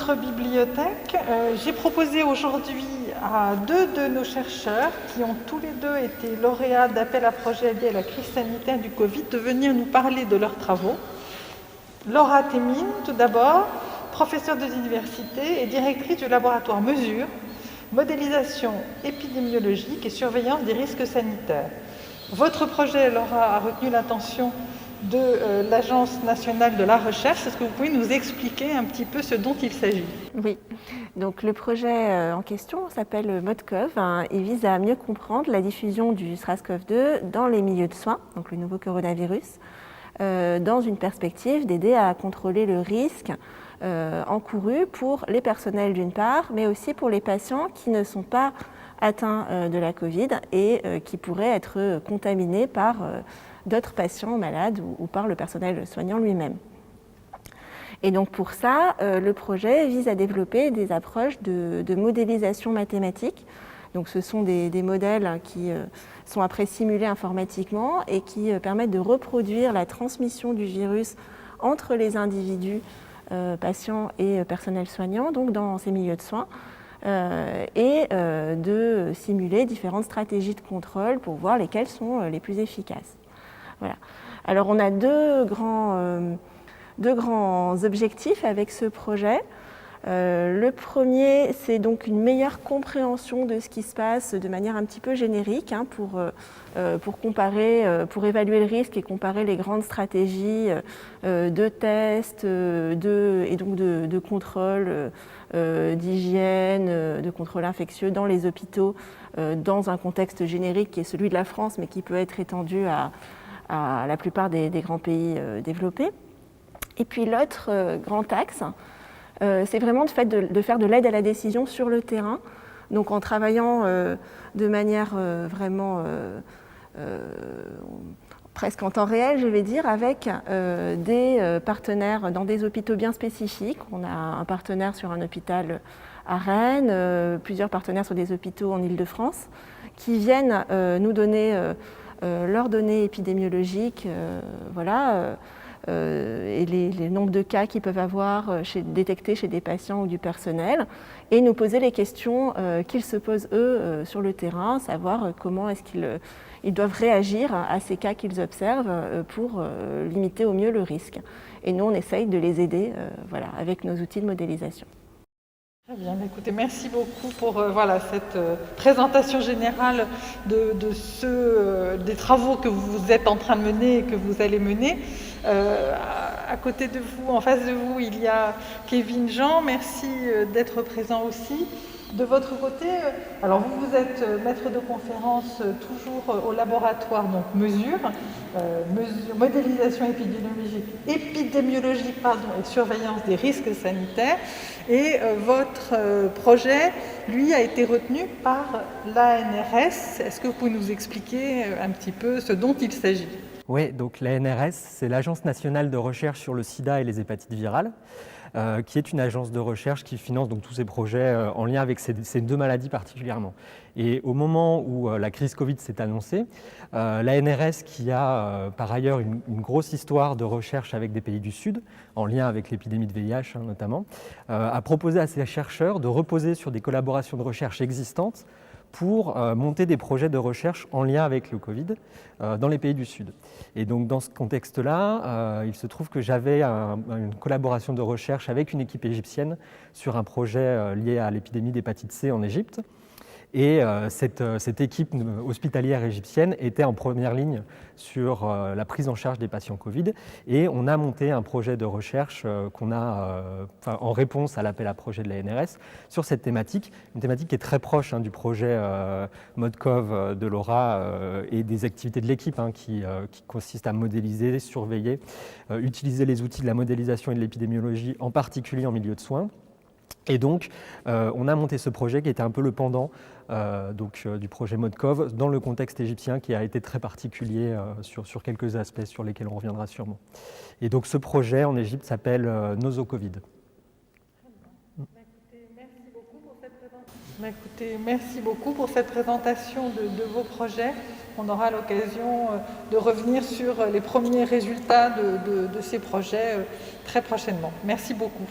notre bibliothèque. J'ai proposé aujourd'hui à deux de nos chercheurs, qui ont tous les deux été lauréats d'appel à projet liés à la crise sanitaire du Covid, de venir nous parler de leurs travaux. Laura Temine, tout d'abord, professeure des universités et directrice du laboratoire Mesure, modélisation épidémiologique et surveillance des risques sanitaires. Votre projet, Laura, a retenu l'attention de l'Agence nationale de la recherche. Est-ce que vous pouvez nous expliquer un petit peu ce dont il s'agit? Oui, donc le projet en question s'appelle ModCov. Il vise à mieux comprendre la diffusion du SARS-CoV-2 dans les milieux de soins, donc le nouveau coronavirus, dans une perspective d'aider à contrôler le risque encouru pour les personnels d'une part, mais aussi pour les patients qui ne sont pas atteints de la Covid et qui pourraient être contaminés par d'autres patients malades ou par le personnel soignant lui-même. Et donc pour ça, le projet vise à développer des approches de modélisation mathématique. Donc ce sont des modèles qui sont après simulés informatiquement et qui permettent de reproduire la transmission du virus entre les individus, patients et personnel soignant, donc dans ces milieux de soins, et de simuler différentes stratégies de contrôle pour voir lesquelles sont les plus efficaces. Voilà. Alors on a deux grands objectifs avec ce projet. Le premier, c'est donc une meilleure compréhension de ce qui se passe de manière un petit peu générique pour comparer, pour évaluer le risque et comparer les grandes stratégies de tests et donc de contrôle, d'hygiène, de contrôle infectieux dans les hôpitaux dans un contexte générique qui est celui de la France, mais qui peut être étendu à la plupart des grands pays développés. Et puis l'autre grand axe, c'est vraiment de faire de l'aide à la décision sur le terrain, donc en travaillant de manière vraiment presque en temps réel, je vais dire, avec des partenaires dans des hôpitaux bien spécifiques. On a un partenaire sur un hôpital à Rennes, plusieurs partenaires sur des hôpitaux en Île-de-France, qui viennent nous donner leurs données épidémiologiques, et les nombres de cas qu'ils peuvent avoir détectés chez des patients ou du personnel, et nous poser les questions qu'ils se posent eux sur le terrain, savoir comment est-ce qu'ils doivent réagir à ces cas qu'ils observent pour limiter au mieux le risque. Et nous, on essaye de les aider avec nos outils de modélisation. Très bien, écoutez, merci beaucoup pour cette présentation générale des travaux que vous êtes en train de mener et que vous allez mener. À côté de vous, en face de vous, il y a Kevin Jean, merci d'être présent aussi. De votre côté, alors vous êtes maître de conférence toujours au laboratoire, donc Mesure, modélisation épidémiologique et surveillance des risques sanitaires. Et votre projet, lui, a été retenu par l'ANRS. Est-ce que vous pouvez nous expliquer un petit peu ce dont il s'agit? Oui, donc l'ANRS, c'est l'Agence nationale de recherche sur le sida et les hépatites virales, qui est une agence de recherche qui finance donc tous ces projets en lien avec ces deux maladies particulièrement. Et au moment où la crise Covid s'est annoncée, l'ANRS, qui a par ailleurs une grosse histoire de recherche avec des pays du Sud, en lien avec l'épidémie de VIH notamment, a proposé à ses chercheurs de reposer sur des collaborations de recherche existantes pour monter des projets de recherche en lien avec le Covid dans les pays du Sud. Et donc dans ce contexte-là, il se trouve que j'avais une collaboration de recherche avec une équipe égyptienne sur un projet lié à l'épidémie d'hépatite C en Égypte. Et cette équipe hospitalière égyptienne était en première ligne sur la prise en charge des patients Covid. Et on a monté un projet de recherche en réponse à l'appel à projet de l'ANRS sur cette thématique, une thématique qui est très proche du projet ModCov de Laura et des activités de l'équipe qui consistent à modéliser, surveiller, utiliser les outils de la modélisation et de l'épidémiologie, en particulier en milieu de soins. Et donc, on a monté ce projet qui était un peu le pendant du projet ModCov dans le contexte égyptien qui a été très particulier sur quelques aspects sur lesquels on reviendra sûrement. Et donc, ce projet en Égypte s'appelle Nosocovid. Merci beaucoup pour cette présentation de vos projets. On aura l'occasion de revenir sur les premiers résultats de ces projets très prochainement. Merci beaucoup.